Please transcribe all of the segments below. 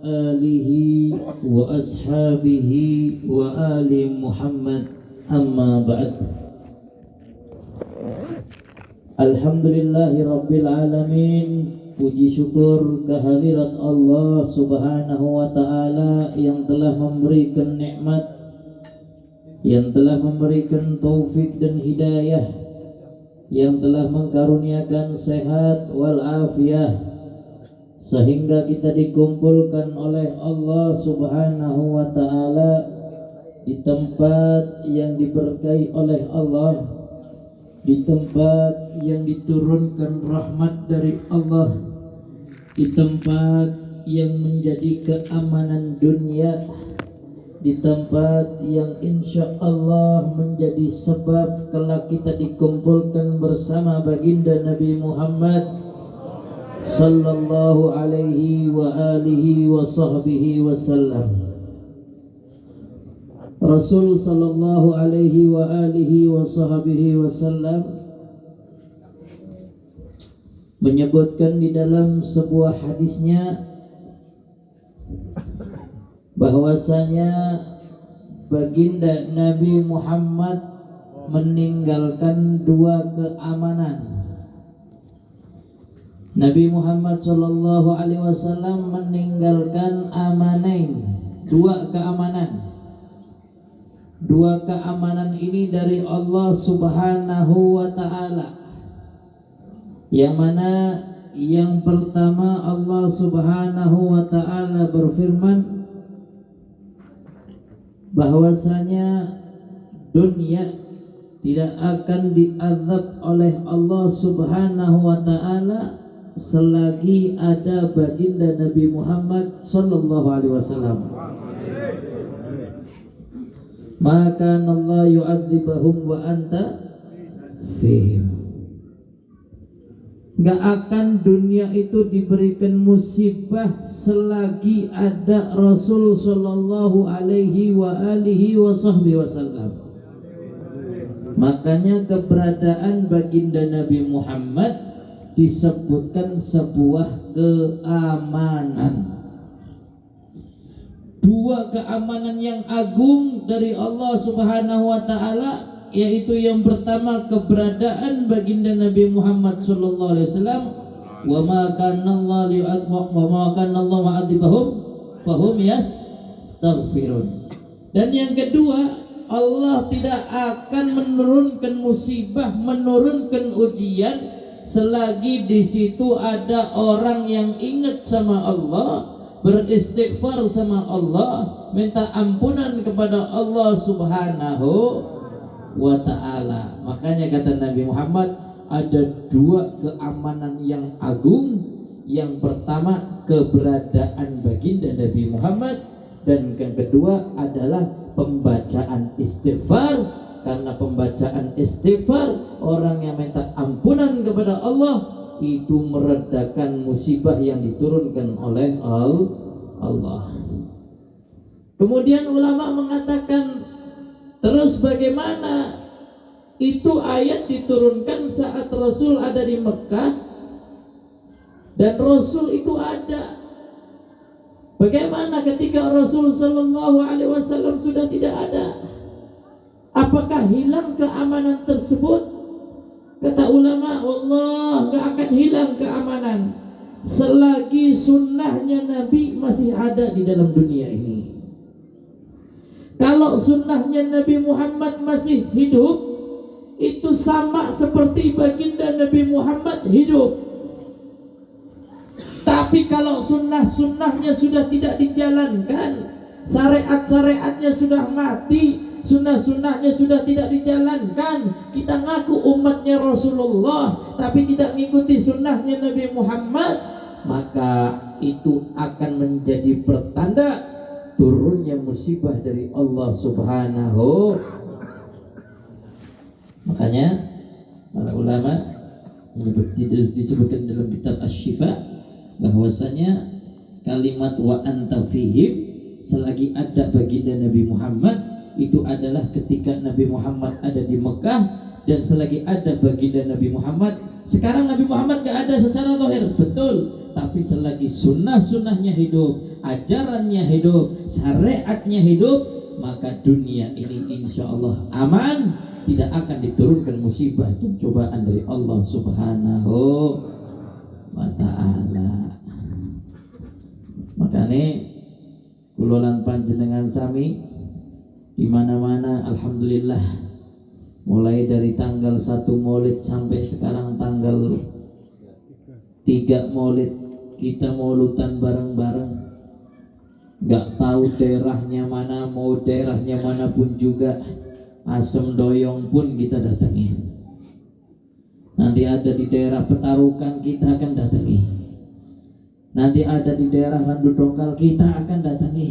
alihi wa ashabihi wa ali Muhammad, amma ba'd. Alhamdulillahi rabbil alamin. Puji syukur kehadirat Allah subhanahu wa ta'ala yang telah memberikan nikmat, yang telah memberikan taufik dan hidayah, yang telah mengkaruniakan sehat wal afiyah, sehingga kita dikumpulkan oleh Allah subhanahu wa ta'ala di tempat yang diberkahi oleh Allah, di tempat yang diturunkan rahmat dari Allah, di tempat yang menjadi keamanan dunia, di tempat yang insya Allah menjadi sebab kelak kita dikumpulkan bersama baginda Nabi Muhammad sallallahu alaihi wa alihi wa sahbihi wasallam. Rasul sallallahu alaihi wa alihi wa sahbihi wasallam menyebutkan di dalam sebuah hadisnya bahwasanya baginda Nabi Muhammad meninggalkan dua keamanan. Nabi Muhammad sallallahu alaihi wasallam meninggalkan amanain, dua keamanan. Dua keamanan ini dari Allah subhanahu wa ta'ala, yang mana yang pertama Allah subhanahu wa ta'ala berfirman bahwasanya dunia tidak akan diazab oleh Allah subhanahu wa ta'ala selagi ada baginda Nabi Muhammad sallallahu alaihi wasallam. Maka Allah yu'adzibahum wa anta fihim. Gak akan dunia itu diberikan musibah selagi ada Rasul sallallahu alaihi wa alihi wasallam. Makanya keberadaan baginda Nabi Muhammad disebutkan sebuah keamanan. Dua keamanan yang agung dari Allah subhanahu wa ta'ala, yaitu yang pertama keberadaan baginda Nabi Muhammad sallallahu alaihi wasallam, wa ma kana Allah ma'adzibahum fahum yastaghfirun. Dan yang kedua, Allah tidak akan menurunkan musibah, menurunkan ujian selagi di situ ada orang yang ingat sama Allah, beristighfar sama Allah, minta ampunan kepada Allah subhanahu wa ta'ala. Makanya kata Nabi Muhammad, ada dua keamanan yang agung. Yang pertama keberadaan baginda Nabi Muhammad, dan yang kedua adalah pembacaan istighfar. Karena pembacaan istighfar, orang yang minta ampunan kepada Allah itu meredakan musibah yang diturunkan oleh Allah. Kemudian ulama mengatakan, terus bagaimana itu ayat diturunkan saat Rasul ada di Mekah dan Rasul itu ada? Bagaimana ketika Rasul sallallahu alaihi wasallam sudah tidak ada? Apakah hilang keamanan tersebut? Kata ulama, wallah, gak akan hilang keamanan selagi sunnahnya Nabi masih ada di dalam dunia ini. Kalau sunnahnya Nabi Muhammad masih hidup, itu sama seperti baginda Nabi Muhammad hidup. Tapi kalau sunnah-sunnahnya sudah tidak dijalankan, syariat-syariatnya sudah mati, sunnah-sunnahnya sudah tidak dijalankan, kita ngaku umatnya Rasulullah tapi tidak mengikuti sunnahnya Nabi Muhammad, maka itu akan menjadi pertanda turunnya musibah dari Allah subhanahu. Makanya para ulama disebutkan dalam kitab Asy-Syifa bahwasanya kalimat wa anta fihim, selagi ada baginda Nabi Muhammad, itu adalah ketika Nabi Muhammad ada di Mekah, dan selagi ada baginda Nabi Muhammad. Sekarang Nabi Muhammad gak ada secara zahir, betul, tapi selagi sunnah-sunnahnya hidup, ajarannya hidup, syariatnya hidup, maka dunia ini insya Allah aman, tidak akan diturunkan musibah dan cobaan dari Allah Subhanahu wa ta'ala. Makanya kulolan panjenengan sami di mana-mana alhamdulillah, mulai dari tanggal 1 Maulid sampai sekarang tanggal 3 Maulid kita maulutan bareng-bareng. Gak tahu daerahnya mana, mau daerahnya manapun juga, Asem Doyong pun kita datangi. Nanti ada di daerah Petarukan kita akan datangi. Nanti ada di daerah Randu Dongkal kita akan datangi.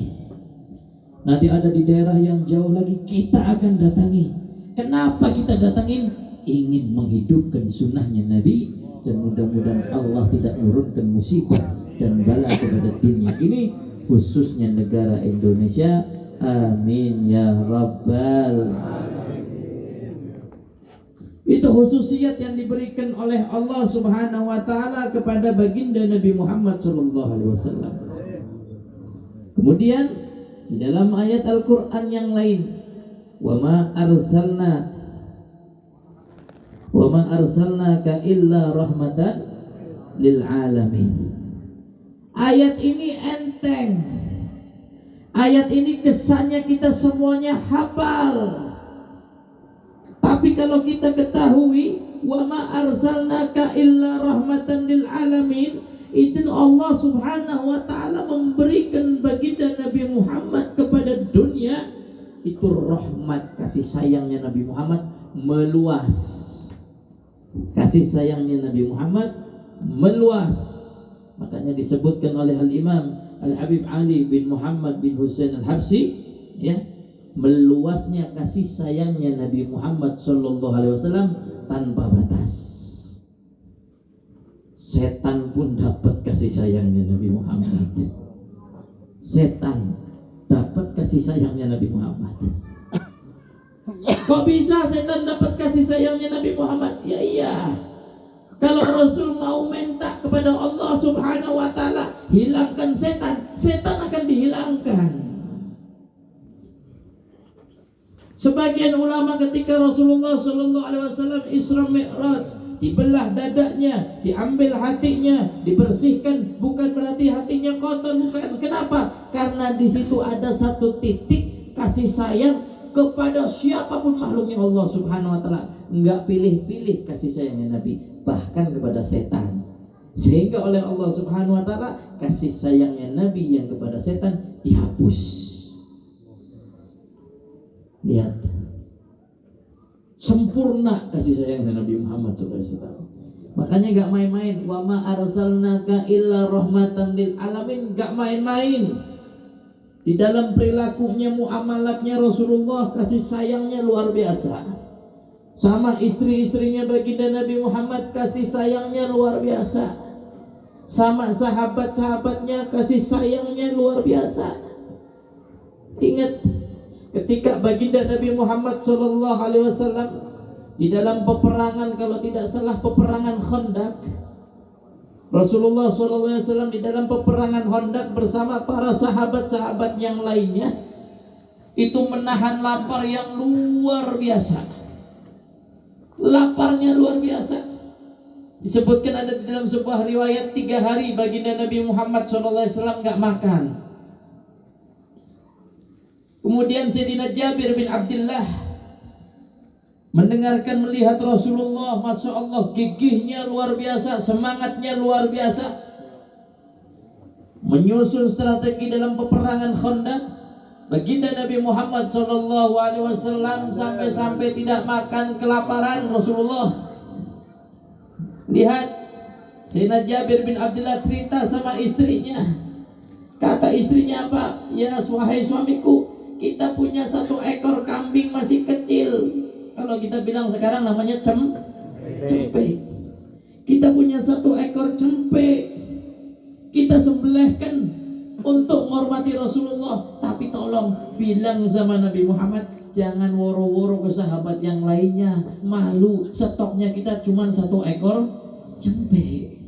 Nanti ada di daerah yang jauh lagi kita akan datangi. Kenapa kita datangin? Ingin menghidupkan sunnahnya Nabi, dan mudah-mudahan Allah tidak menurunkan musibah dan bala kepada dunia ini, khususnya negara Indonesia. Amin ya rabbal alamin. Itu khususiat yang diberikan oleh Allah Subhanahu wa ta'ala kepada baginda Nabi Muhammad sallallahu alaihi wasallam. Kemudian di dalam ayat Al-Qur'an yang lain, wa ma arsalnaka illa rahmatan lil alamin. Ayat ini enteng. Ayat ini kesannya kita semuanya hafal. Tapi kalau kita ketahui wa ma arsalnaka illa rahmatan lil alamin, itu Allah Subhanahu wa ta'ala memberikan baginda Nabi Muhammad kepada dunia. Itu rahmat, kasih sayangnya Nabi Muhammad meluas. Kasih sayangnya Nabi Muhammad meluas. Makanya disebutkan oleh Al-Imam Al-Habib Ali bin Muhammad bin Husain Al-Habsyi, ya, meluasnya kasih sayangnya Nabi Muhammad sallallahu alaihi wasallam tanpa batas. Setan pun dapat kasih sayangnya Nabi Muhammad. Setan dapat kasih sayangnya Nabi Muhammad. Kok bisa setan dapat kasih sayangnya Nabi Muhammad? Ya iya. Kalau Rasul mau minta kepada Allah Subhanahu wa ta'ala hilangkan setan, setan akan dihilangkan. Sebagian ulama ketika Rasulullah sallallahu alaihi wasallam Isra Mi'raj, dibelah dadanya, diambil hatinya, dibersihkan, bukan berarti hatinya kotor, bukan. Kenapa? Karena di situ ada satu titik kasih sayang kepada siapapun makhluknya Allah Subhanahu wa ta'ala. Enggak pilih-pilih kasih sayangnya Nabi, bahkan kepada setan. Sehingga oleh Allah Subhanahu wa ta'ala kasih sayangnya Nabi yang kepada setan dihapus. Lihat, sempurna kasih sayangnya Nabi Muhammad SAW. Makanya gak main-main. Wa ma arsalnaka illa rahmatan lil alamin. Gak main-main. Di dalam perilakunya, muamalatnya Rasulullah kasih sayangnya luar biasa. Sama istri-istrinya baginda Nabi Muhammad kasih sayangnya luar biasa. Sama sahabat-sahabatnya kasih sayangnya luar biasa. Ingat ketika baginda Nabi Muhammad sallallahu alaihi wasallam di dalam peperangan, kalau tidak salah peperangan Khandaq, Rasulullah sallallahu alaihi wasallam di dalam peperangan Khandaq bersama para sahabat-sahabat yang lainnya itu menahan lapar yang luar biasa. Laparnya luar biasa. Disebutkan ada di dalam sebuah riwayat 3 hari baginda Nabi Muhammad SAW gak makan. Kemudian Sayyidina Jabir bin Abdullah mendengarkan, melihat Rasulullah, Masya Allah, gigihnya luar biasa, semangatnya luar biasa, menyusun strategi dalam peperangan Khandaq. Baginda Nabi Muhammad SAW sampai-sampai tidak makan kelaparan. Rasulullah lihat, Sayyidina Jabir bin Abdullah cerita sama istrinya. Kata istrinya apa? Ya wahai suamiku, kita punya 1 ekor kambing masih kecil. Kalau kita bilang sekarang namanya cempe. Kita punya 1 ekor cempe. Kita sembelihkan untuk menghormati Rasulullah. Tapi tolong bilang sama Nabi Muhammad, jangan woro-woro ke sahabat yang lainnya, malu, stoknya kita cuma 1 ekor cempe.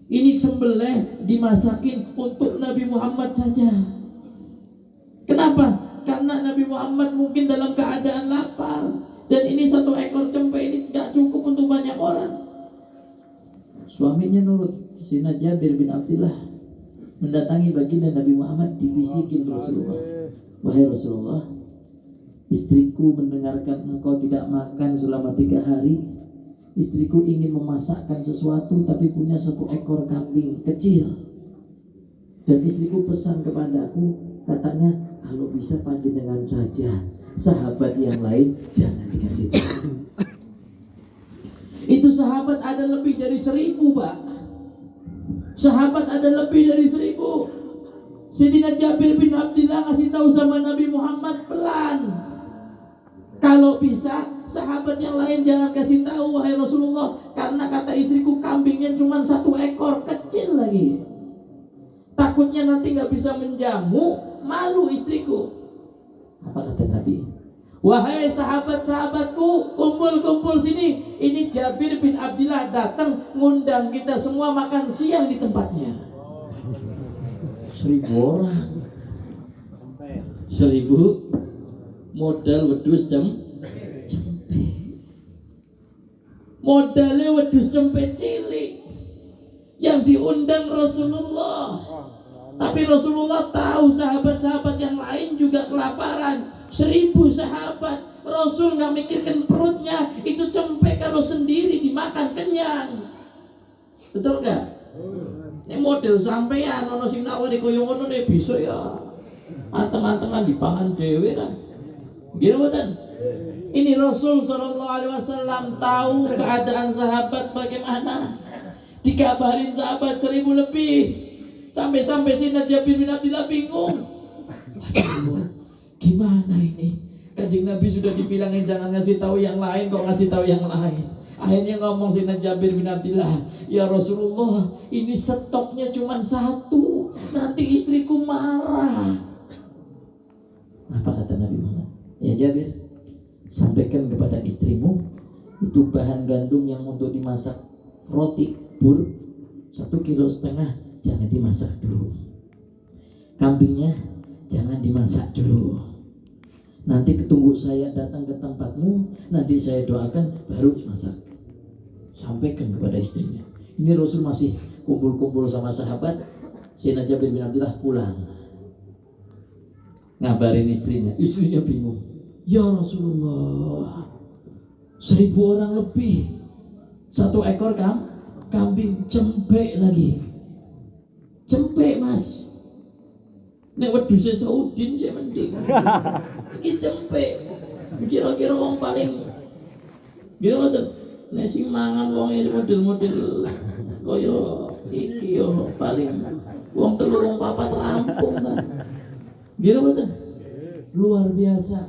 Ini sembelih dimasakin untuk Nabi Muhammad saja. Kenapa? Karena Nabi Muhammad mungkin dalam keadaan lapar, dan ini 1 ekor cempe ini gak cukup untuk banyak orang. Suaminya nurut. Sayyidina Jabir bin Abdullah mendatangi baginda Nabi Muhammad, dibisikin Rasulullah, wahai Rasulullah, istriku mendengarkan engkau tidak makan selama 3 hari. Istriku ingin memasakkan sesuatu tapi punya 1 ekor kambing kecil, dan istriku pesan kepadaku, katanya kalau bisa panjenengan saja, sahabat yang lain jangan dikasih tahu. Itu sahabat ada lebih dari 1000, Pak. Sahabat ada lebih dari 1000. Sayyidina Jabir bin Abdullah ngasih tahu sama Nabi Muhammad, pelan. Kalau bisa sahabat yang lain jangan kasih tahu, wahai Rasulullah, karena kata istriku kambingnya cuma 1 ekor kecil lagi. Takutnya nanti nggak bisa menjamu, malu istriku. Apa kata Nabi? Wahai sahabat-sahabatku, kumpul-kumpul sini. Ini Jabir bin Abdullah datang ngundang kita semua makan siang di tempatnya. 1000 orang. 1000 modal wedhus cempe. Modalnya wedhus cempe cilik yang diundang Rasulullah. Tapi Rasulullah tahu sahabat-sahabat yang lain juga kelaparan. 1000 sahabat. Rasul nggak mikirkan perutnya. Itu cempe kalau sendiri dimakan kenyang. Betul nggak? Ini model sampean ono sing nawari koyo ngono ne bisa ya. Anteng-antengan dipangan dhewe kan. Gitu betul. Ini Rasul sallallahu alaihi wasallam tahu keadaan sahabat bagaimana. Dikabarin sahabat 1000 lebih. Sampai-sampai Sayyidina Jabir bin Abdullah bingung. Gimana ini? Kanjeng Nabi sudah dibilangin jangan ngasih tahu yang lain, kok ngasih tahu yang lain. Akhirnya ngomong Sayyidina Jabir bin Abdullah, ya Rasulullah, ini stoknya cuma 1, nanti istriku marah. Apa kata Nabi Muhammad? Ya Jabir, sampaikan kepada istrimu, itu bahan gandum yang untuk dimasak roti bur 1,5 kilo, jangan dimasak dulu. Kambingnya jangan dimasak dulu. Nanti ketunggu saya datang ke tempatmu, nanti saya doakan baru masak. Sampaikan kepada istrinya. Ini Rasul masih kumpul-kumpul sama sahabat. Sayyidina Jabir bin Abdullah pulang, ngabarin istrinya. Istrinya bingung. Ya Rasulullah, 1000 orang lebih, 1 ekor kambing, cempe lagi. Cempe mas. Nek wedhuse Saudin sih mending. Iki cempe. Kira-kira wong paling gitu. Nek sing mangan wong model-model kaya iki yo paling wong 3 wong 4 rampung kan. Gitu betul. Luar biasa.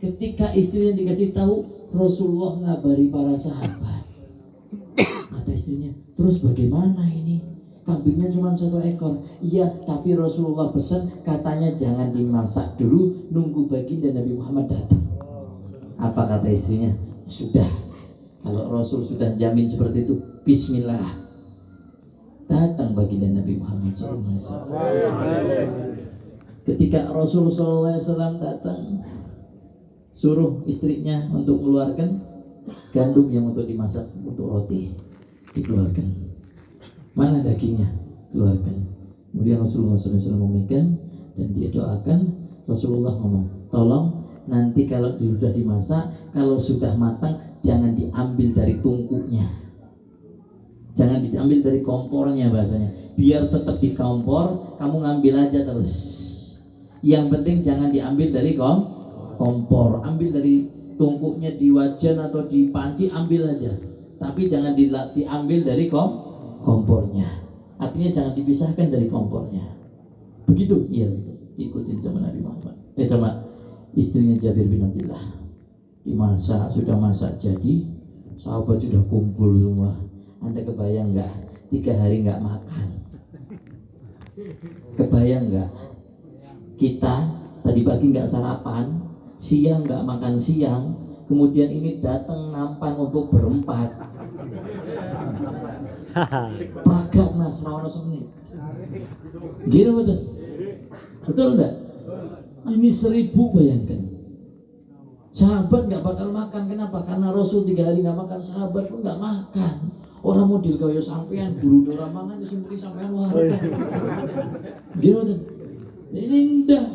Ketika istrinya dikasih tahu, Rasulullah ngabari para sahabat. Kata istrinya, terus bagaimana ini? Kambingnya cuma 1 ekor. Iya, tapi Rasulullah pesan katanya jangan dimasak dulu, nunggu baginda Nabi Muhammad datang. Apa kata istrinya? Sudah, kalau Rasul sudah jamin seperti itu, bismillah. Datang baginda Nabi Muhammad SAW. Ketika Rasul SAW datang, suruh istrinya untuk mengeluarkan gandum yang untuk dimasak untuk roti, dikeluarkan. Mana dagingnya? Keluarkan. Kemudian Rasulullah SAW memegang dan dia doakan. Rasulullah ngomong, tolong nanti kalau sudah dimasak, kalau sudah matang, jangan diambil dari tungkunya, jangan diambil dari kompornya bahasanya. Biar tetap di kompor, kamu ngambil aja terus. Yang penting jangan diambil dari kompor, ambil dari tungkuknya di wajan atau di panci, ambil aja. Tapi jangan diambil dari kompornya. Artinya jangan dipisahkan dari kompornya. Begitu? Iya begitu. Ikutin sama Nabi Muhammad. Sama istrinya Jabir bin Abdullah. Dimasak, sudah masak jadi, sahabat sudah kumpul semua. Anda kebayang nggak? 3 hari nggak makan. Kebayang nggak? Kita tadi pagi nggak sarapan, siang nggak makan siang, kemudian ini datang nampan untuk berempat. Pagat mas, rawon semenit. Gini betul? Betul enggak? Ini 1000 bayangkan. Sahabat nggak bakal makan, kenapa? Karena Rasul 3 hari nggak makan, sahabat pun nggak makan. Orang model kaya sampean, guru orang mangan, disimpen sampean wah. Gini betul? Ini indah.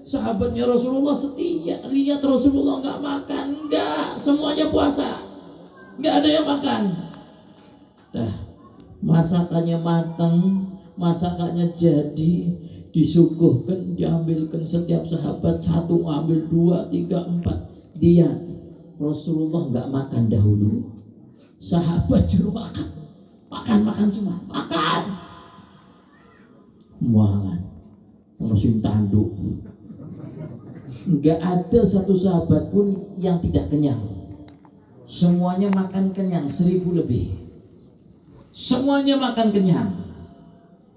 Sahabatnya Rasulullah setia, lihat Rasulullah nggak makan, enggak, semuanya puasa, nggak ada yang makan. Dah, masakannya matang, masakannya jadi, disuguhkan, diambilkan setiap sahabat satu, ambil 2, 3, 4. Lihat, Rasulullah nggak makan dahulu, sahabat juga makan semua, makan, mualan, musim tanduk. Nggak ada satu sahabat pun yang tidak kenyang. Semuanya makan kenyang, 1000 lebih. Semuanya makan kenyang.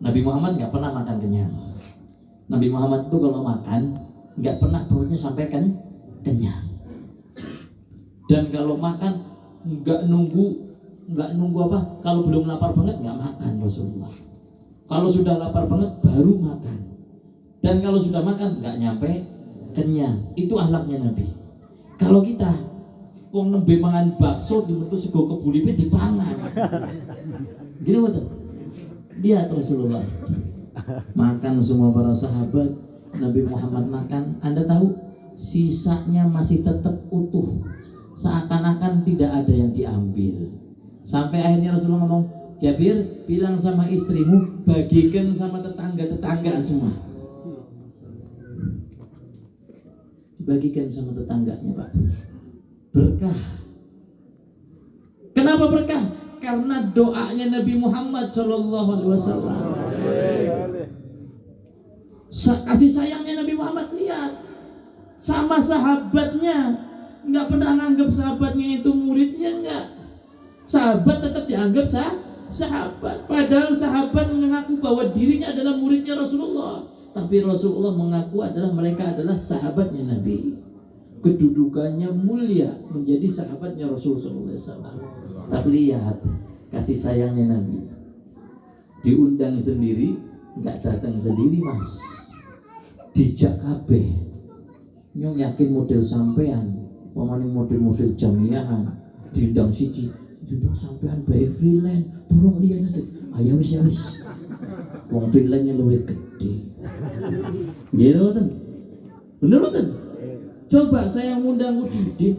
Nabi Muhammad nggak pernah makan kenyang. Nabi Muhammad itu kalau makan nggak pernah perutnya sampai kenyang. Dan kalau makan nggak nunggu apa? Kalau belum lapar banget nggak makan Rasulullah. Kalau sudah lapar banget baru makan. Dan kalau sudah makan nggak nyampe kenyang. Itu akhlaknya Nabi. Kalau kita wong nembe mangan bakso dimetu sego kebulipe dipangan. Gini betul. Lihat Rasulullah makan semua para sahabat, Nabi Muhammad makan, Anda tahu sisanya masih tetap utuh, seakan-akan tidak ada yang diambil. Sampai akhirnya Rasulullah ngomong, Jabir bilang sama istrimu bagikan sama tetangga-tetangga semua. Bagikan sama tetangganya, Pak. Berkah. Kenapa berkah? Karena doanya Nabi Muhammad SAW. Kasih sayangnya Nabi Muhammad, lihat sama sahabatnya, nggak pernah nganggap sahabatnya itu muridnya, nggak. Sahabat tetap dianggap sahabat. Padahal sahabat mengaku bahwa dirinya adalah muridnya Rasulullah, tapi Rasulullah mengaku mereka adalah sahabatnya Nabi. Kedudukannya mulia menjadi sahabatnya Rasulullah SAW. Tapi lihat kasih sayangnya Nabi, diundang sendiri, nggak datang sendiri mas, dijak kabeh. Nyong yakin model sampean, pemaning model-model jamiahan, diundang siji, diundang sampean bae freelance, tolong lihat aja, ayo wis. Wong freelance-nya luwih gede. Gitu kan? Bener betul? Coba saya ngundang Udin,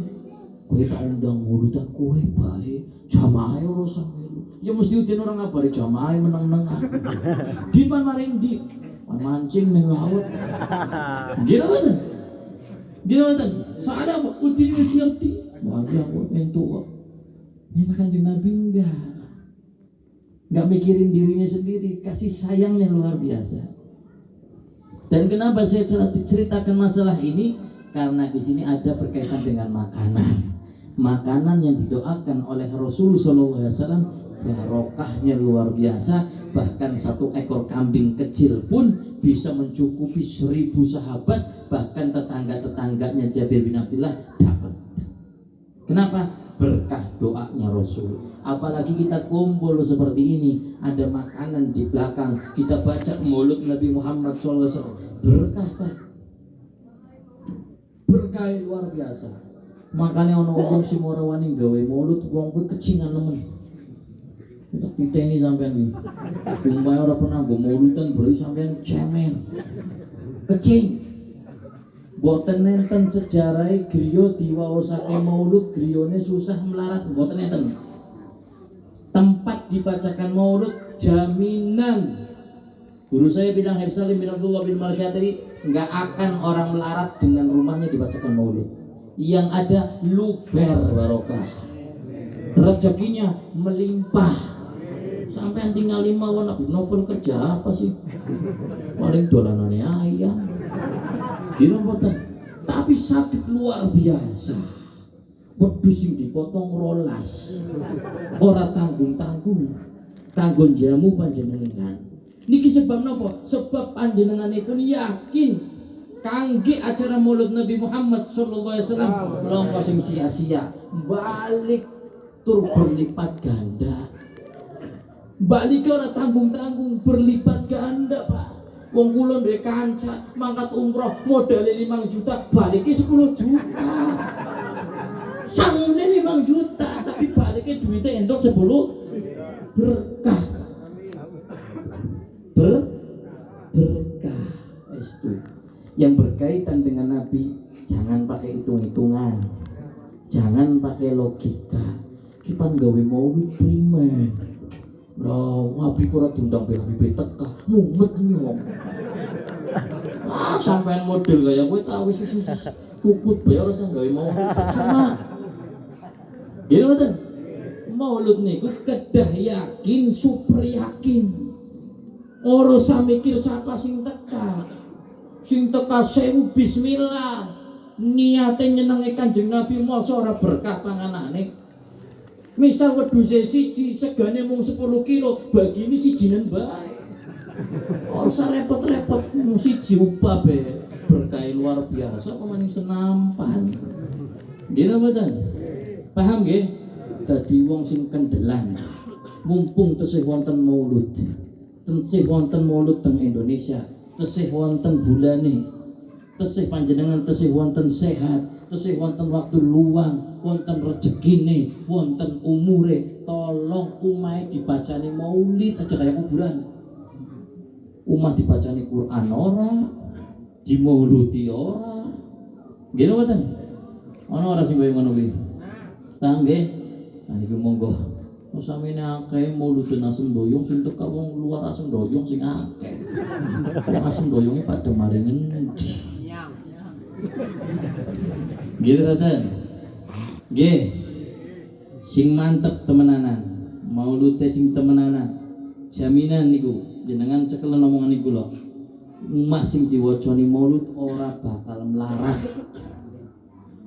kowe tak undang mulutan kowe bae, jamaah ora usah melu. Ya mesti Udin orang ngabari jamaah meneng-menengan. Di pan maring di mancing ning laut. Gitu kan? Gitu kan? Soalnya Udin wis ngerti, wajah kok entuk kok. Ini Kanjeng Nabi enggak mikirin dirinya sendiri, kasih sayangnya luar biasa. Dan kenapa saya ceritakan masalah ini? Karena di sini ada berkaitan dengan makanan yang didoakan oleh Rasulullah SAW, barokahnya luar biasa. Bahkan 1 ekor kambing kecil pun bisa mencukupi 1000 sahabat, bahkan tetangga-tetangganya Jabir bin Abdullah dapat. Kenapa? Berkah doanya Rasul. Apalagi kita kumpul seperti ini, ada makanan di belakang, kita baca maulid Nabi Muhammad SAW, berkah Pak. Berkah luar biasa. Makanya ono wong sing ora wani gawe maulid, wong kuwi kecingan nemen. Kita ini sampean iki. Umpamane ora pernah nggo maulidan beri sampean cemen. Kecing. Boten nenten sejarah griya diwaosake maulid, griyane susah melarat, boten nenten. Tempat dibacakan maulid jaminan. Guru saya bilang Habib Salim bin Abdullah bin Marsyatiri, nggak akan orang melarat dengan rumahnya dibacakan maulid. Yang ada luber barokah, rezekinya melimpah. Sampai tinggal 5 wana novel kerja apa sih? Paling dolanane ayam. Gila boten. Tapi sakit luar biasa. Wedhus sing dipotong rolas. Ora tanggung-tanggung. Kanggo jamu panjenengan. Niki sebab napa? Sebab panjenenganipun yakin kangge acara maulid Nabi Muhammad sallallahu alaihi wasallam mlangka sing sia-sia balik tur berlipat ganda. Balik ora tanggung-tanggung, berlipat ganda, Pak. Wong kula ndek kanca mangkat umroh modalnya 5 juta, baliknya 10 juta. Sangune 5 juta, tapi baliknya duitnya entuk 10. Berkah. Berkah. Itu. Yang berkaitan dengan Nabi, jangan pakai hitung-hitungan. Jangan pakai logika. Kita gawe maulid primen. Loh, Nabi ora diundang Habib teka, mumet nyong. Sampean model kaya kowe ta wis kukut bae ora usah gawe maulid. Cuma gini mboten. Maulid niku kedah yakin, super yakin. Ora usah mikir sapa sing teka. Sing teka 1000 bismillah. Niate nyenenge Kanjeng Nabi masa ora berkah panganane. Misal wedhuse siji segane mung 10 kilo, bagine sijinan bae. Ora usah repot-repot mung siji upah bae. Berkah luar biasa kok maning senampan. Nggih mboten? Paham nggih? Dadi wong sing kendelan. Mumpung tesih wonten maulud. Tesih wonten maulud teng Indonesia, tesih wonten bulane. Tesih panjenengan tesih wonten sehat, tesih wonten waktu luang, wonten rezekine, wonten umure, tolong umahe dibacani maulid aja kayak kuburan. Umah dibacani Quran ora, dimauludi ora. Nggih mboten? Ana ora sing koyo ngono kuwi? Paham nggih? Nah iki monggo. Samene akeh mauludan asem doyong sing teka wong luar asem doyong sing akeh. Wong asem doyonge padha mari ngendi? Gitu kan? Nggih. Sing mantep temenanan. Maulud sing temenanan. Jaminan niku jenengan cekelen omongan niku lho. Emak sing diwacani maulud ora bakal melarat.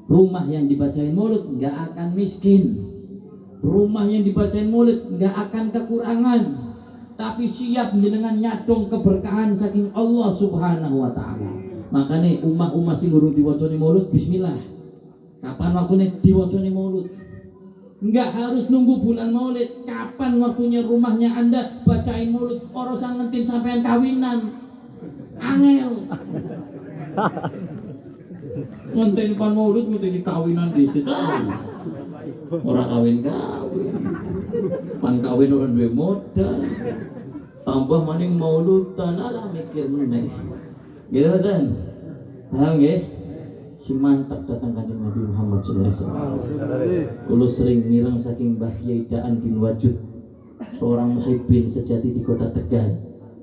Rumah yang dibacain maulud enggak akan miskin. Rumah yang dibacain maulid enggak akan kekurangan. Tapi siap jenengan nyadong keberkahan saking Allah Subhanahu wa taala. Makanya umat-umat sing urung diwacani maulud bismillah. Kapan waktunya diwacani maulud? Enggak harus nunggu bulan maulid. Kapan waktunya rumahnya Anda bacain maulud? Ora usah ngentin sampean kawinan. Angel. Ngentin pan maulud ngentin kawinan di situ. Ora kawin. Pan kawin ora duwe modal. Tambah maning mauludan ala mikir meneh. Gitu kan? Paham nggih? Si mantap datang Kanjeng Nabi Muhammad sallallahu alaihi wasallam. Kulo sering mireng saking Mbah Kiai Daan bin Wajud, seorang muhibbin sejati di kota Tegal.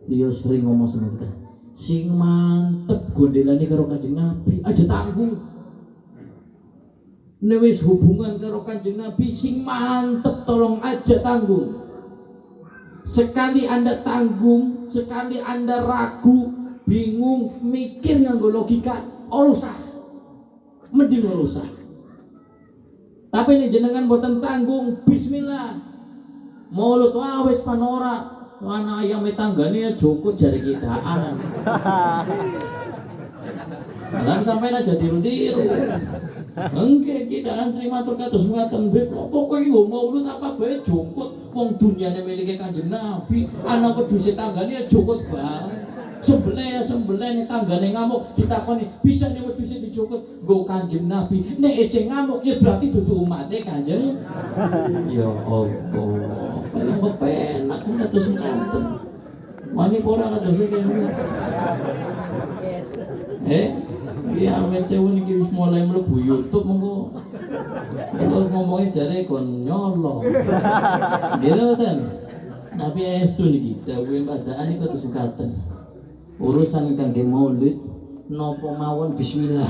Beliau sering ngomong sama kita, sing mantep gondelane karo Kanjeng Nabi aja tanggung. Nek wis hubungan karo Kanjeng Nabi sing mantep tolong aja tanggung. Sekali Anda tanggung, sekali Anda ragu, bingung, mikir nganggo logika, ora usah. Mending ora usah. Tapi ini jenengan boten tanggung, bismillah. Maulud wis panora, ana ayam tanggane jokot jare kidaan. Lan sampeyan aja tiru-tiru. Engke kidaan Sri matur kados ngaten beb, pokoke iki maulud apa bae jokot, wong dunyane milike Kanjeng Nabi, ana wedhuse tanggane jokot bae. Sembelih ning tanggane ngamuk ditakoni bisa nek wedhuse dijokot nggo Kanjeng Nabi. Nek isih ngamuk ya berarti dudu umate Kanjeng. Ya Allah. Paling kepenak kados ngoten. Mani ora kados kene. Iya amet sewu niki wis mulai mlebu YouTube mengko. Kalau ngomongin jare kon nyolong. Gitu kan. Nabi estu niki dawuhe padaan niku terus mekaten. Urusan kangge maulid napa mawon bismillah.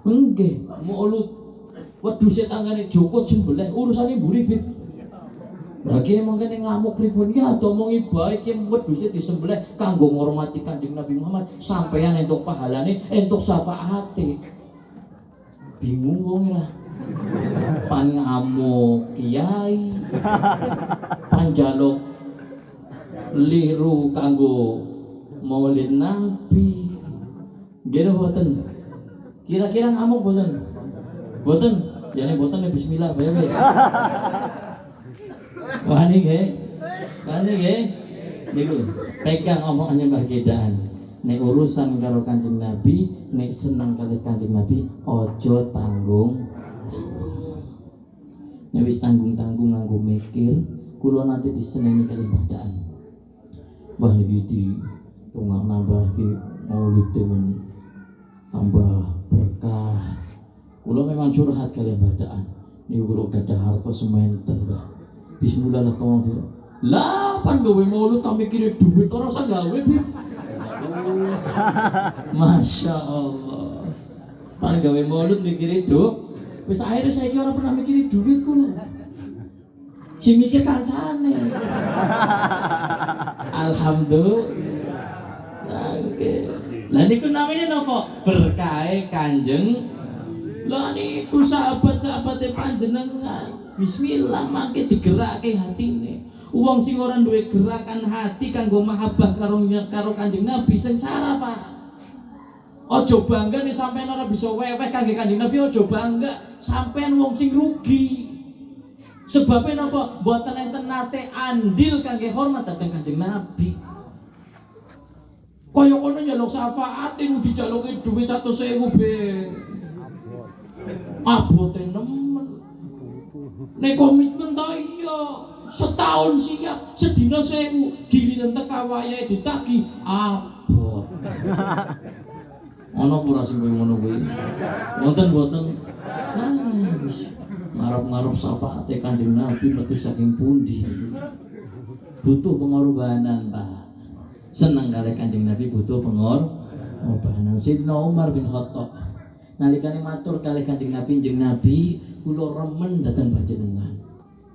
Nggih, maulud wedhuse tanggane jokot sembelih urusane mburi bib. Lagi mangkene ngamuk pripun ya domongi bae iki wedhuse disembelih kanggo ngormati Kanjeng Nabi Muhammad sampeyan entuk pahalane entuk syafaate. Bingung wong ora. Pan ngamuk kiai. Panjaluk liru kanggo maulid Nabi. Gitu boten. Kira-kira ngamuk boten? Boten. Jane boten bismillah bae. Wah niki Kan nggih. Niku pegang omongannya Mbah Gedaan. Nek urusan karo Kanjeng Nabi, nek seneng kali Kanjeng Nabi, ojo tanggung. Nek wis tanggung-tanggung nganggo mikir, kula nanti diseneni kali Mbah Daan. Mbah niki di tunggal nambah ki maulid men tambah berkah. Kula memang curhat kali Mbah Daan. Niku kula gadah harta sementen, Mbah. Bismillah lah tolong. Lah pan gawe maulid tak mikire duit ora usah gawe, Bib. Masya Allah. Pan gawe maulid mikire duit. Wis akhirnya saiki ora pernah mikire duit kula. Si mikir kancane. Alhamdulillah. Oke. Lah niku namanya napa? Berkahe Kanjeng. Lah niku sahabat-sahabate panjenengan. Bismillah mangke digerakake hatine. Wong sing ora duwe gerakan hati kanggo mahabbah karo Kanjeng Nabi sing salah, Pak. Aja bangga nih sampean ora bisa weweh kangge Kanjeng Nabi, aja bangga. Sampean wong sing rugi. Sebabnya napa? Mboten enten nate andil kangge hormat dhateng Kanjeng Nabi. Kaya kono nyaluk syafaat nu dijaluki dhuwit 100.000 be. Abote nemen. Nek komitmen ta iya. Setahun siap, sedina 1.000, giliran teka wayahe ditagi abot. Ana ora sing koyo ngono kuwi? Wonten mboten? Ngarep-ngarep syafaate Kanjeng Nabi metu saking pundi? Butuh pengorbanan, Pak. Seneng kali Kanjeng Nabi butuh pengorbanan. Sayyidina Umar bin Khattab nalikane matur kali Kanjeng Nabi, kula remen dhateng panjenengan.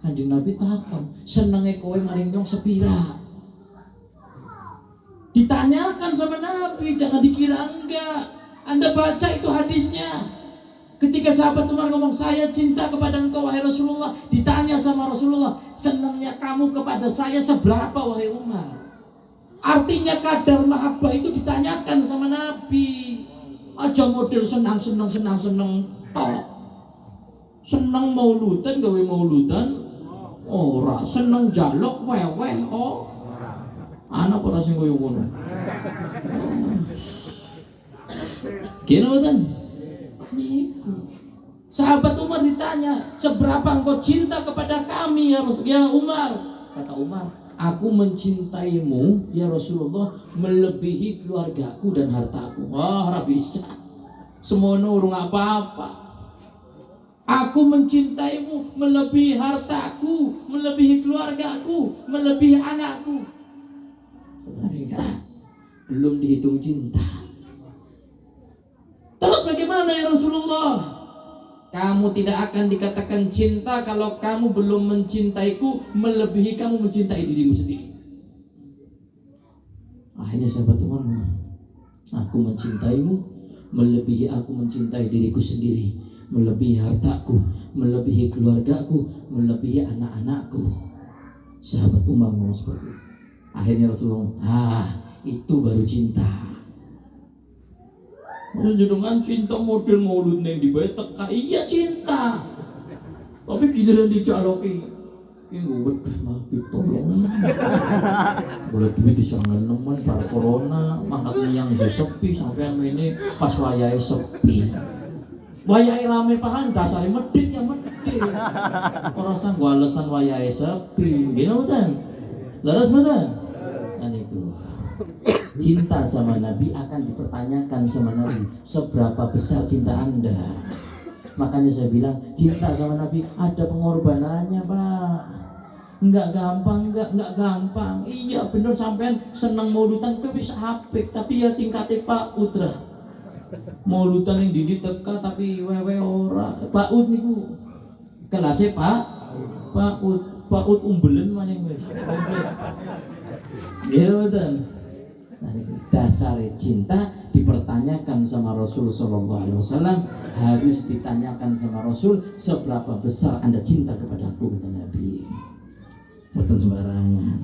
Kanjeng Nabi takon, senenge kowe maring nyong sepira? Ditanyakan sama Nabi, jangan dikira enggak. Anda baca itu hadisnya. Ketika sahabat Umar ngomong, saya cinta kepada engkau wahai Rasulullah. Ditanya sama Rasulullah, senangnya kamu kepada saya seberapa wahai Umar? Artinya kadar mahabbah itu ditanyakan sama Nabi. Aja model senang tok. Senang mauludan gawe mauludan ora, seneng jaluk weweh oh. Anak ora sing koyo ngono. Kene mboten? Niku. Sahabat Umar ditanya, "Seberapa engkau cinta kepada kami ya Umar?" Kata Umar, "Aku mencintaimu ya Rasulullah melebihi keluargaku dan hartaku." Wah, ora bisa. Semono urung apa-apa. Aku mencintaimu melebihi hartaku, melebihi keluargaku, melebihi anakku. Enggak, belum dihitung cinta. Terus bagaimana ya Rasulullah? Kamu tidak akan dikatakan cinta kalau kamu belum mencintaiku melebihi kamu mencintai dirimu sendiri. Akhirnya sahabat Umar, aku mencintaimu melebihi aku mencintai diriku sendiri, melebihi hartaku, melebihi keluargaku, melebihi anak-anakku. Sahabat Umar ngomong seperti itu. Akhirnya Rasulullah, itu baru cinta. Jenengan cinta model maulud neng dibayar teka, iya cinta. Tapi giliran dicaloki, ini gue nabi tolong. Boleh duit disangan nemen para corona, mangkat yang sepi sampai ini pas wayai sepi. Wayai rame pahan dasari medit ya medit. Orang sang gua alasan wayai sepi, gini betul. Laras betul. Kan itu. Cinta sama Nabi akan dipertanyakan sama Nabi, seberapa besar cinta Anda. Makanya saya bilang cinta sama Nabi ada pengorbanannya, Pak. Enggak gampang. Iya bener sampean seneng mauludan kowe wis apik, tapi ya tingkate Pak Udrah. Mauludan yang didi teka tapi wewe ora. Pak Ud niku kelasnya Pak Ud umbelen maning wis. Gitu kan. Nah, dasar cinta dipertanyakan sama Rasul Sallallahu Alaihi Wasallam, harus ditanyakan sama Rasul seberapa besar Anda cinta kepada aku, kata Nabi. Bukan sembarangan.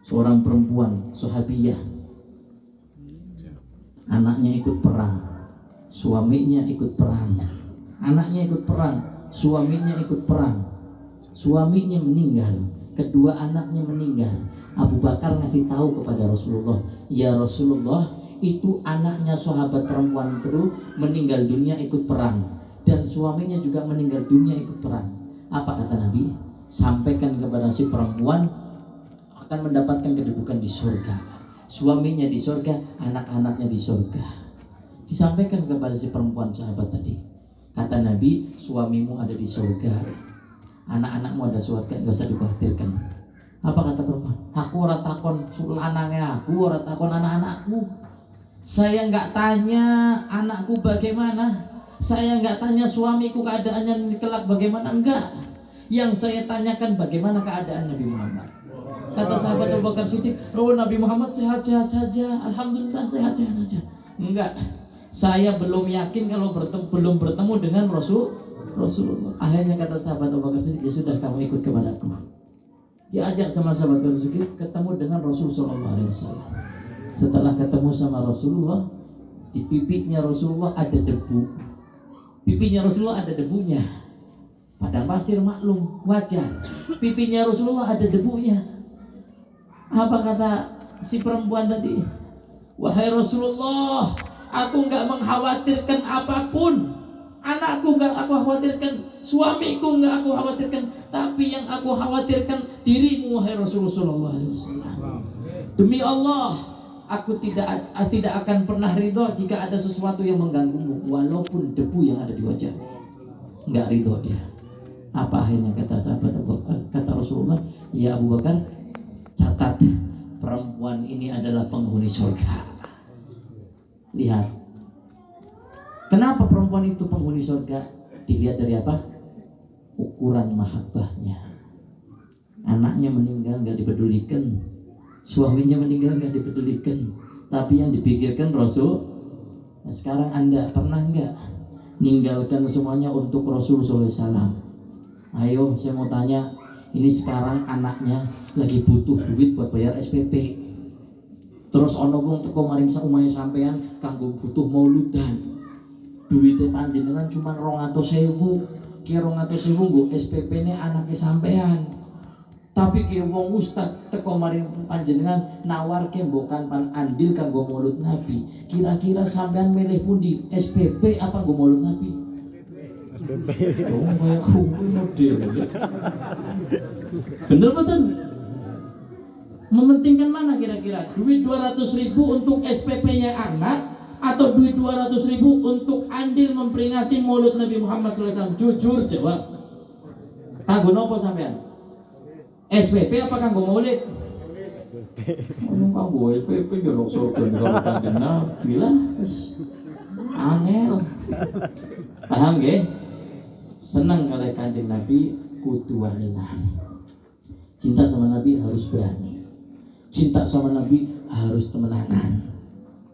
Seorang perempuan sahabiyah, anaknya ikut perang, suaminya ikut perang, anaknya ikut perang, suaminya ikut perang, suaminya meninggal. kedua anaknya meninggal. Abu Bakar ngasih tahu kepada Rasulullah, ya Rasulullah, itu anaknya sahabat perempuan itu meninggal dunia ikut perang, dan suaminya juga meninggal dunia ikut perang. Apa kata Nabi? Sampaikan kepada si perempuan akan mendapatkan kedudukan di surga, suaminya di surga, anak-anaknya di surga. Disampaikan kepada si perempuan sahabat tadi. Kata Nabi, suamimu ada di surga, anak-anakmu ada surga, nggak usah dikhawatirkan. Apa kata perempuan? Aku ora takon lanangnya, aku ora takon anak-anakku. Saya nggak tanya anakku bagaimana, saya nggak tanya suamiku keadaannya kelak bagaimana, enggak. Yang saya tanyakan bagaimana keadaan Nabi Muhammad. Kata sahabat Abu Bakar Siddiq, oh Nabi Muhammad sehat-sehat saja, alhamdulillah sehat-sehat saja. Enggak, saya belum yakin kalau belum bertemu dengan Rasulullah. Akhirnya kata sahabat Abu Bakar Siddiq, ya sudah, kamu ikut kepadaku. Diajak sama sahabat Rasulullah ketemu dengan Rasulullah SAW. Setelah ketemu sama Rasulullah, di pipinya Rasulullah ada debu. Pipinya Rasulullah ada debunya. Padang pasir maklum, wajar. Pipinya Rasulullah ada debunya. Apa kata si perempuan tadi? Wahai Rasulullah, aku nggak mengkhawatirkan apapun. Anakku nggak aku khawatirkan, suamiku nggak aku khawatirkan, tapi yang aku khawatirkan dirimu, wahai Rasulullah SAW. Demi Allah, aku tidak akan pernah ridho jika ada sesuatu yang mengganggumu, walaupun debu yang ada di wajah. Nggak ridho dia. Apa akhirnya kata sahabat kata Rasulullah, ya Abu Bakar, catat, perempuan ini adalah penghuni surga. Lihat. Kenapa perempuan itu penghuni surga? Dilihat dari apa? Ukuran mahabbahnya. Anaknya meninggal nggak dipedulikan, suaminya meninggal nggak dipedulikan, tapi yang dipikirkan Rasul. Nah, sekarang Anda pernah nggak ninggalkan semuanya untuk Rasulullah SAW? Ayo, saya mau tanya, ini sekarang anaknya lagi butuh duit buat bayar SPP. Terus ono wong teko maring saumane sampean kanggo butuh mauludan. Duitnya panjenengan cuma 200.000, kira 200.000 nggo SPP-ne anaknya sampean. Tapi ki wong ustad teko maring panjenengan nawarke mbokan pan andil kanggo maulud Nabi. Kira-kira sampean milih pundi? SPP apa nggo maulud Nabi? SPP. Oh, kayak kumpul model. Bener betul. Mementingkan mana kira-kira? Duit 200.000 untuk SPP-nya anak, atau duit 200.000 untuk andil memperingati maulud Nabi Muhammad SAW? Jujur jawab. Kanggo nopo sampean? SPP apa kanggo maulid? Ngomong kanggo SPP yo nok surga kalau kanjeng Nabi lah. Angel. Paham nggih? Senang kali kanjeng Nabi kudu walinan. Cinta sama Nabi harus berani. Cinta sama Nabi harus temenanan.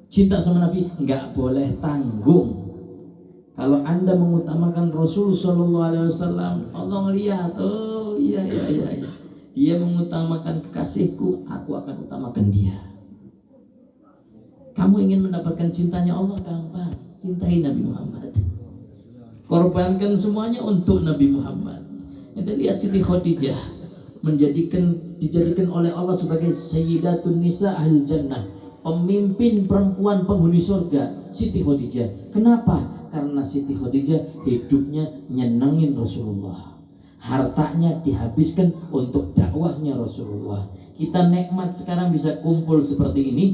Cinta sama Nabi nggak boleh tanggung. Kalau Anda mengutamakan Rasul Sallallahu Alaihi Wasallam, Allah melihat, oh iya, dia mengutamakan kekasihku, aku akan utamakan dia. Kamu ingin mendapatkan cintanya Allah, gampang, cintai Nabi Muhammad. Korbankan semuanya untuk Nabi Muhammad. Kita lihat Siti Khadijah dijadikan oleh Allah sebagai Sayyidatun Nisa Ahlul Jannah, pemimpin perempuan penghuni surga, Siti Khadijah. Kenapa? Karena Siti Khadijah hidupnya nyenengin Rasulullah, hartanya dihabiskan untuk dakwahnya Rasulullah. Kita nikmat sekarang bisa kumpul seperti ini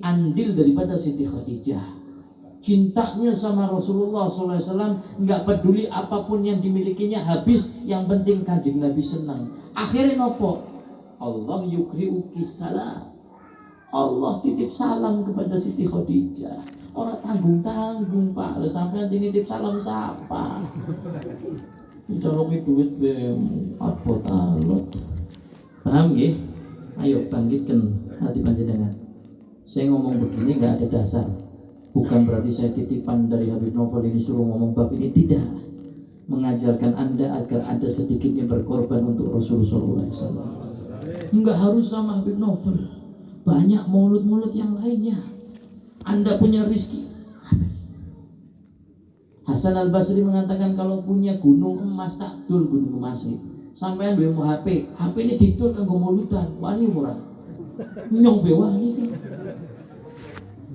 andil daripada Siti Khadijah. Cintanya sama Rasulullah SAW, nggak peduli apapun yang dimilikinya habis, yang penting kanjeng Nabi senang. Akhirnya nopo? Allah yukri'uki salam. Allah titip salam kepada Siti Khadijah. Orang tanggung-tanggung Pak, sampai nitip salam siapa? Dicolongi duit apa talot. Paham nggih? Ayo bangkitkan hati panjenengan. Saya ngomong begini nggak ada dasar. Bukan berarti saya titipan dari Habib Novel ini suruh ngomong bab ini, tidak. Mengajarkan Anda agar Anda sedikitnya berkorban untuk Rasulullah SAW. Enggak harus sama Habib Novel. Banyak maulud-maulud yang lainnya. Anda punya rizki. Hasan al-Basri mengatakan kalau punya gunung emas, tak dul gunung emas. Sampean duwe HP, HP ini didol kanggo mauludan, wani ora? Nyong be wani.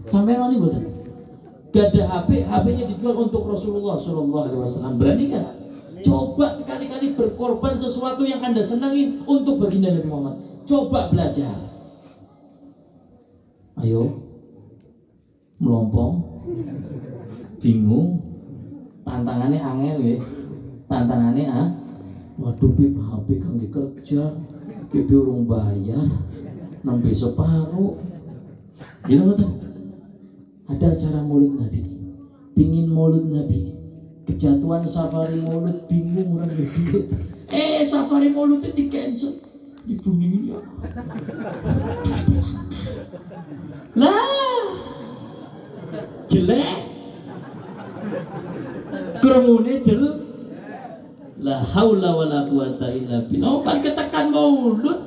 Sampean wani mboten? Gak ada HP, HP-nya dijual untuk Rasulullah Shallallahu Alaihi Wasallam. Berani nggak? Coba sekali-kali berkorban sesuatu yang Anda senangi untuk baginda Nabi Muhammad. Coba belajar. Ayo, melompong, bingung, tantangannya angel ya. Tantangannya waduh bib HP kangge kerja, bib urung bayar, nembe separuh. Gila betul. Ada acara maulid Nabi, pingin maulid Nabi, kejatuhan safari maulid, bingung orang duit. Safari maulid itu di cancel, di bumi ya. Lah, jelek, kerumune jelek. La haula wala quwata illa billah. Pan ketekan maulud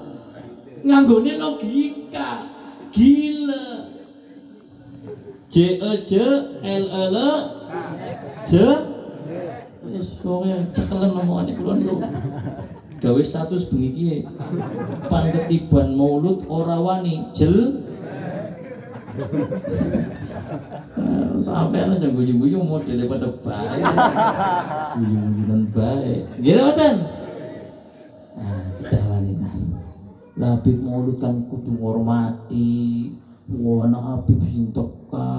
nganggone logika. Gila. J E J L L J wis kowe cekelen omongane kula niku. Gawe status bengi iki pan ketiban maulud ora wani jel. Sampai aja guyu-guyu model pada baik. Guyu-guyuan baik. Gila mboten? Kita wanita. Lah Habib maulud kan kudu ngormati. Wah, anak Habib sing teka,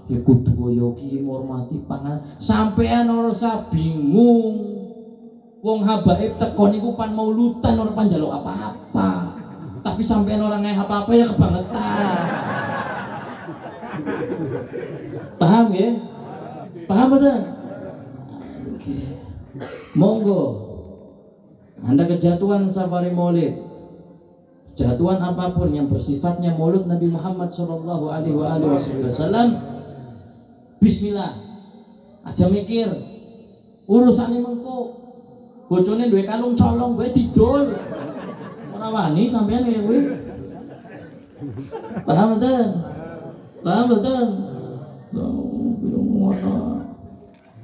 ya kudu koyo ki ngormati pangan. Sampean ora usah bingung. Wong habaib teko niku pan mauludan ora pan njaluk apa-apa. Tapi sampean ora ngeh apa-apa ya kebangetan. Paham ya? Paham betul? Oke. Monggo. Anda kejatuhan safari maulid, jatuhan apapun yang bersifatnya maulid Nabi Muhammad Shallallahu Alaihi Wasallam, bismillah aja mikir urusannya mengko bocone duwe kalung colong bae didol ora wani sampean ya kuwi. Paham betul? Paham betul?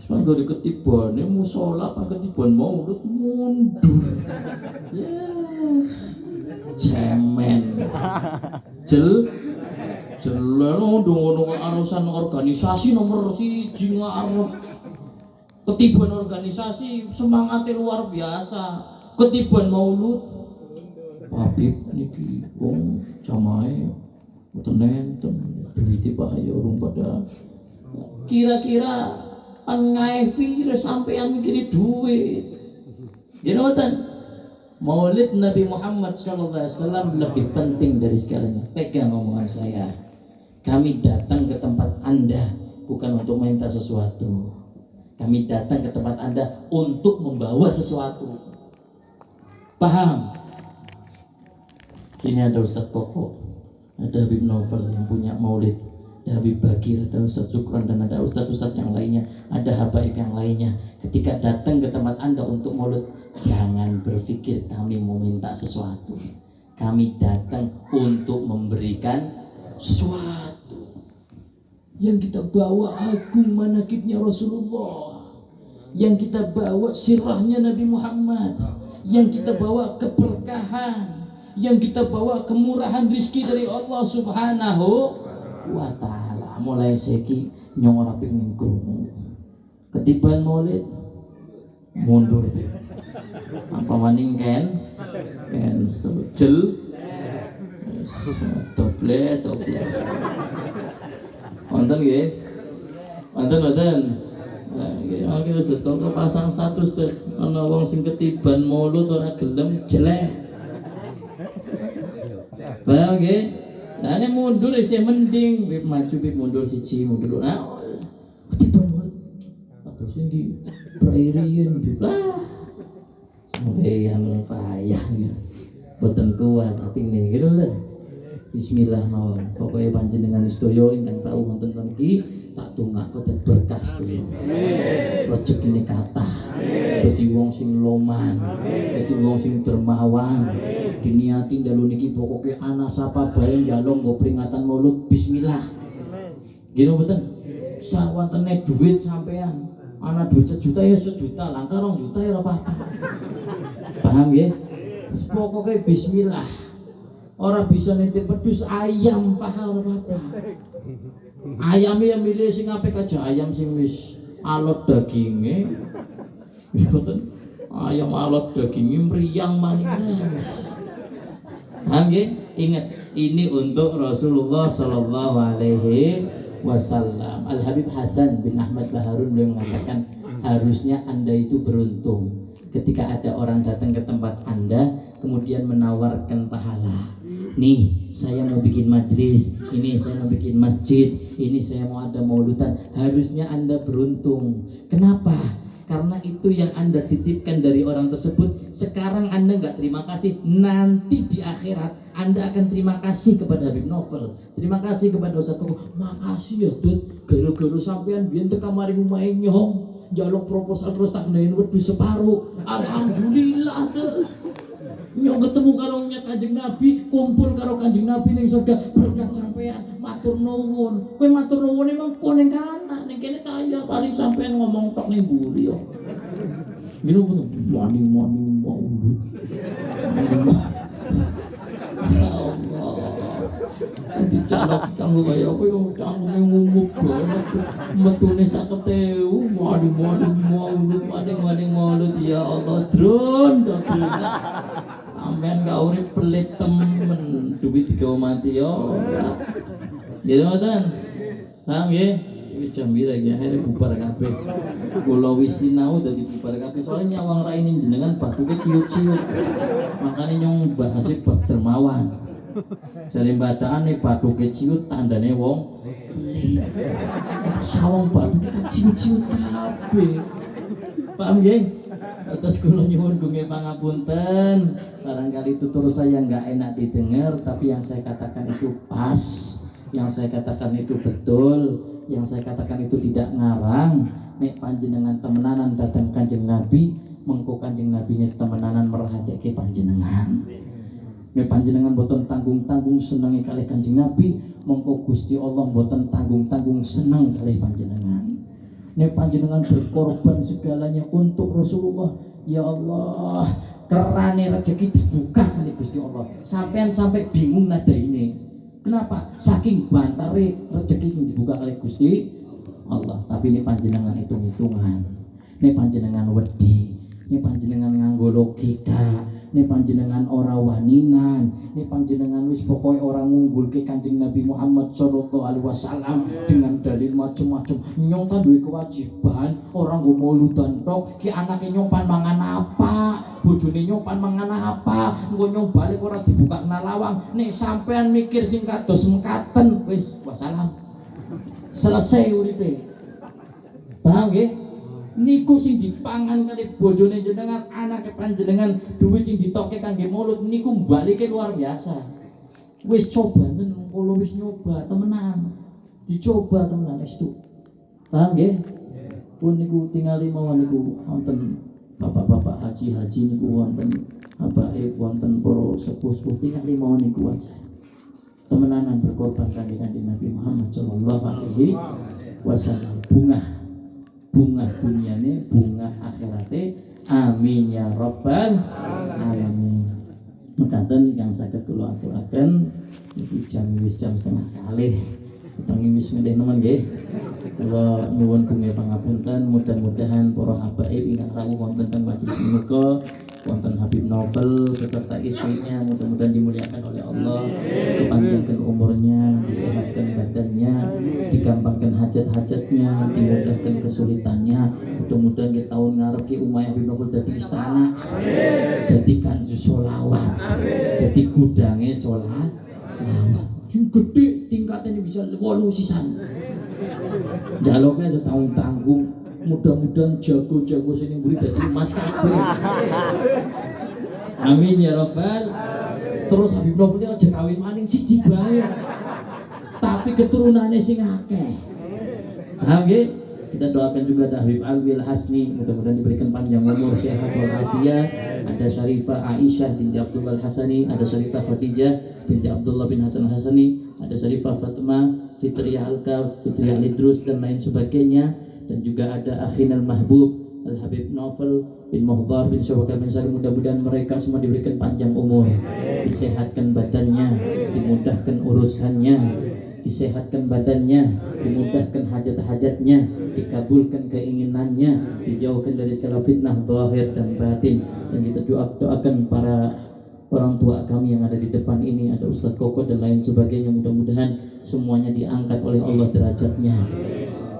Sekarang dari ketiban, ini musola apa ketiban maulud mundur. Ya, cemen. Dong arusan organisasi nomor siji ngarep. Ketiban organisasi semangatnya luar biasa. Ketiban maulud. Habib niki wong jamae mboten nenten duwite bahaya urung pada. Kira-kira angae pire sampean mikiri duit. Ya nonton. Maulid Nabi Muhammad SAW lebih penting dari segalanya. Pegang omongan saya. Kami datang ke tempat Anda bukan untuk minta sesuatu. Kami datang ke tempat Anda untuk membawa sesuatu. Paham? Ini ada Ustadz Koko, ada Habib Novel yang punya maulid, ada Habib Bakir, ada Ustadz Sukron, dan ada Ustadz-Ustadz yang lainnya, ada habaib yang lainnya. Ketika datang ke tempat Anda untuk maulid, jangan berpikir kami mau minta sesuatu. Kami datang untuk memberikan sesuatu. Yang kita bawa agung manakibnya Rasulullah, yang kita bawa sirahnya Nabi Muhammad, yang kita bawa keberkahan, yang kita bawa kemurahan rizki dari Allah Subhanahu wa ta'ala. Mulai seki nyong ora pengin krungu. Ketiban maulid mundur. Apa maning kan sejel doble. Wonten nggih? Wonten. Nah, iki wis pasang status teh ana wong sing ketiban maulud ora gelem jelek. Paham nggih? Nah, ini mundur sih mending, bib maju bib mundur siji mundur. Nah, ketiban maulud. Terus di prairian bib lah. Sampai yang payah gitu. Boten kuat atine gitu lho. Bismillah mawon. Pokoke panjenengan sedaya ingkang tau wonten mriki tak tungak berkah sedaya. Rezekine kathah. Dadi wong sing loman, dadi wong sing dermawan. Diniati dalu niki pokoke ana sapa bae njaluk nggo peringatan maulud bismillah. Gitu mboten? Sawantene duit sampean Ana duit sejuta ya sejuta, langkah 2 juta ya ora apa-apa. Paham nggih? Pokoknya bismillah. Orang bisa nitip pedus ayam pahal apa-apa. Ayamnya yang milih sing apik aja, ayam sing wis alot dagingnya. Wis boten ayam alot dagingnya meriang manisnya. Paham nggih? Ingat, ini untuk Rasulullah sallallahu alaihi wasallam. Al Habib Hasan bin Ahmad Baharun beliau mengatakan, harusnya Anda itu beruntung ketika ada orang datang ke tempat Anda kemudian menawarkan pahala. Nih, saya mau bikin majlis, ini saya mau bikin masjid, ini saya mau ada mauludan. Harusnya Anda beruntung. Kenapa? Karena itu yang Anda titipkan dari orang tersebut. Sekarang Anda nggak terima kasih, nanti di akhirat Anda akan terima kasih kepada Habib Novel, terima kasih kepada Ustaz Koko. Makasih ya Dut, gara-gara sampean biyen teka mari omahe nyong jaluk proposal terus tak ngeneni wedhus separuh. Alhamdulillah Dut. Nyong ketemu karo Kanjeng Nabi, kumpul karo Kanjeng Nabi ning surga berkat sampean. Matur nuwun. Kowe matur nuwun emang ning kana, ning kene kaya paling sampean ngomong tok ning mburi yo. Gino pun morning maulud. Ya Allah. Dicolok kanggo kaya apa yo canggunge ngumuk banget. Metune 50.000 morning maulud ya Allah drone sabuna. Sampean gak urip pelit temen, duit digawe mati yo. Gitu mboten? Paham nggih? Wis jam pira iki akhire bubar kabeh. Kula wis sinau dadi bubar kabeh soalnya nyawang raine jenengan batuke ciut-ciut. Makane nyong bahas bab dermawan. Jare badakane batuke ciut tandane wong pelit. Sawang batuke ciut-ciut kabeh. Paham nggih? Atas kula nyuwun gunge pangapunten, barangkali tutur saya nggak enak didengar, tapi yang saya katakan itu pas, yang saya katakan itu betul, yang saya katakan itu tidak ngarang. Nek panjenengan temenanan datang Kanjeng Nabi, mengko Kanjeng Nabinya temenanan merhatike panjenengan. Nek panjenengan boten tanggung-tanggung senenge kalih Kanjeng Nabi, mengko Gusti Allah boten tanggung-tanggung seneng kalih panjenengan. Nek panjenengan berkorban segalanya untuk Rasulullah, ya Allah, kerane rezeki dibuka kali Gusti Allah. Sampean sampai bingung nada ini. Kenapa? Saking bantare rezeki yang dibuka kali Gusti Allah. Tapi ini panjenengan hitung-hitungan. Ini panjenengan wedi, ini panjenengan nganggo logika, ini panjenengan ora waninan, ini panjenengan wis pokoknya orang ngunggulke Kanjeng Nabi Muhammad sallallahu alaihi wasallam dengan dalil macam-macam. Nyong ta duwe kewajiban orang nggo mauludan tok, ki anake nyong pan mangan apa, bojone nyong pan mangan apa, engko nyong balik ora dibuka lawang. Nek sampean mikir sing kados mekaten wis wassalam. Selesai uripe. Paham nggih? Niku sing dipangan kali bojone jenengan, anake panjenengan, duit sing ditokke kangge maulud niku balike luar biasa. Wis coba tenan, kula wis nyoba temenan. Dicoba temenan estu. Paham nggih? Pun niku tingali mawon niku wonten bapak-bapak haji niku wonten abake wonten para sepuh-sepuh tingali mawon niku aja. Temenanan berkorban kangge Kanjeng Nabi Muhammad sallallahu alaihi wasallam. Bunga dunyane, bunga akhirate. Amin ya rabbal alamin. Mekaten yang saged kula aturaken iki jam 1:30. Utangi wis ngendih nemen nggih. Kula nyuwun gunge pangapunten, mudah-mudahan para habaib ingkang rawuh wonten teng majelis menika, wonten Habib Novel beserta istrinya mudah-mudahan dimuliakan oleh Allah, dipanjangkan umurnya, disehatkan badannya, digampangkan hajat-hajatnya, dimudahkan kesulitannya. Mudah-mudahan di tahun ngarep ki umay Habib Novel dadi istana, dadi kanjeng sholawat, dadi gudange sholawat. Sing gede tingkatnya bisa 8 sisan. Jaluknya setahun tanggung. Mudah-mudahan jago-jago sini buri dadi emas kabeh. Amin ya rabbal. Terus Habib Novel aja kawin maning siji bae. Tapi keturunannya sing akeh. Paham nggih? Kita doakan juga Habib Alwi Al-Hasni, mudah-mudahan diberikan panjang umur, sehat walafiat. Ada Syarifah Aisyah binti Abdullah Al-Hasani, ada Syarifah Khadijah binti Abdullah bin Hasan Al-Hasani, ada Syarifah Fatimah, Fitriyah Al-Kaf, Fitriyah Al-Idrus dan lain sebagainya. dan juga ada Akhinal Mahbub Al-Habib Novel bin Muhdar bin Syawakal bin Salim. Mudah-mudahan mereka semua diberikan panjang umur, disehatkan badannya, dimudahkan urusannya, disehatkan badannya, dimudahkan hajat-hajatnya, dikabulkan keinginannya, dijauhkan dari segala fitnah zahir dan batin. Dan kita doakan para orang tua kami yang ada di depan ini, ada Ustadz Koko dan lain sebagainya, mudah-mudahan semuanya diangkat oleh Allah derajatnya,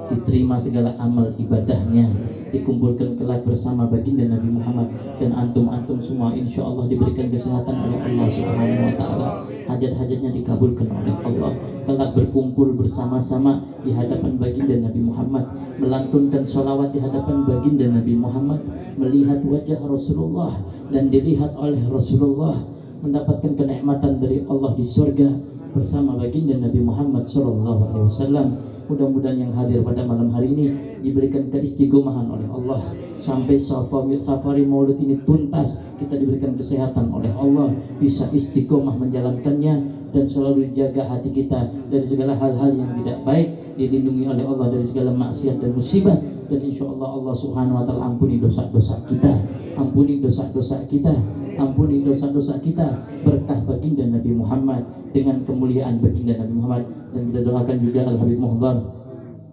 diterima segala amal ibadahnya, dikumpulkan kelak bersama baginda Nabi Muhammad, dan antum-antum semua insya Allah diberikan kesehatan oleh Allah Subhanahu wa ta'ala, hajat-hajatnya dikabulkan oleh Allah, kelak berkumpul bersama-sama di hadapan baginda Nabi Muhammad, melantunkan sholawat di hadapan baginda Nabi Muhammad, melihat wajah Rasulullah dan dilihat oleh Rasulullah, mendapatkan kenikmatan dari Allah di surga bersama baginda Nabi Muhammad SAW. Mudah-mudahan yang hadir pada malam hari ini diberikan keistiqomahan oleh Allah sampai safari maulid ini tuntas, kita diberikan kesehatan oleh Allah, bisa istiqomah menjalankannya, dan selalu dijaga hati kita dari segala hal-hal yang tidak baik, dilindungi oleh Allah dari segala maksiat dan musibah. Dan insya Allah Allah Subhanahu wa ta'ala ampuni dosa-dosa kita, ampuni dosa-dosa kita, ampuni dosa-dosa kita, berkah baginda Nabi Muhammad, dengan kemuliaan baginda Nabi Muhammad. Dan kita doakan juga Al-Habib Muhdar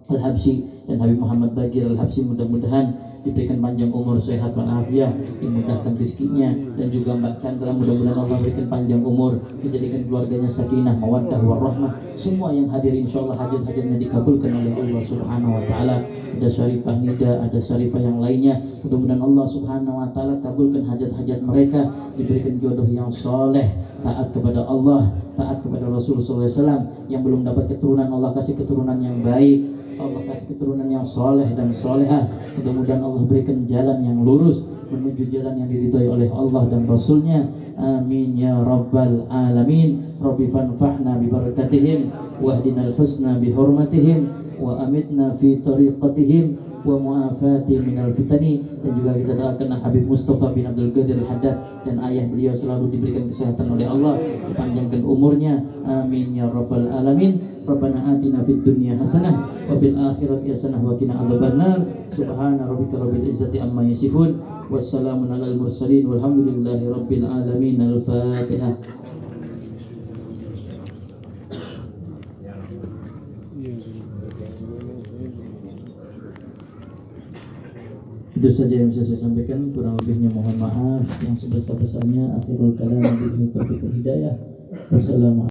Al-Habsyi dan Habib Muhammad Bagir Al-Habsyi, mudah-mudahan diberikan panjang umur, sehat walafiat, dimudahkan rezekinya, dan juga Mbak Chandra, mudah-mudahan Allah berikan panjang umur, dijadikan keluarganya sakinah, mawaddah, warahmah. Semua yang hadir insya Allah hajat-hajatnya dikabulkan oleh Allah Subhanahu wa ta'ala. Ada Syarifah Nida, ada Syarifah yang lainnya, mudah-mudahan Allah Subhanahu wa ta'ala kabulkan hajat-hajat mereka, diberikan jodoh yang soleh, taat kepada Allah, taat kepada Rasulullah SAW. Yang belum dapat keturunan, Allah kasih keturunan yang baik, Allah kasih keturunan yang soleh dan solehah. Mudah-mudahan Allah berikan jalan yang lurus menuju jalan yang diridhai oleh Allah dan Rasulnya. Amin ya rabbal alamin. Rabbi fanfa'na bi barakatihim wahdinal husna bi hurmatihim wa amitna fi tariqatihim wa mu'afati minal fitani. Dan juga kita doakan Habib Mustafa bin Abdul Qadir Al-Haddad dan ayah beliau selalu diberikan kesehatan oleh Allah, dipanjangkan umurnya. Amin ya rabbal alamin. Rabbana atina fid dunya hasanah wa fil akhirati hasanah wa qina adzabannar. Subhana rabbika rabbil izzati amma yasifun, wassalamun alal mursalin, walhamdulillahi rabbil alamin. Al-Fatihah. Itu saja yang bisa saya sampaikan, kurang lebihnya mohon maaf. Yang sebesar-besarnya akhirul kalam, wabillahi taufiq wal hidayah. Wassalamualaikum.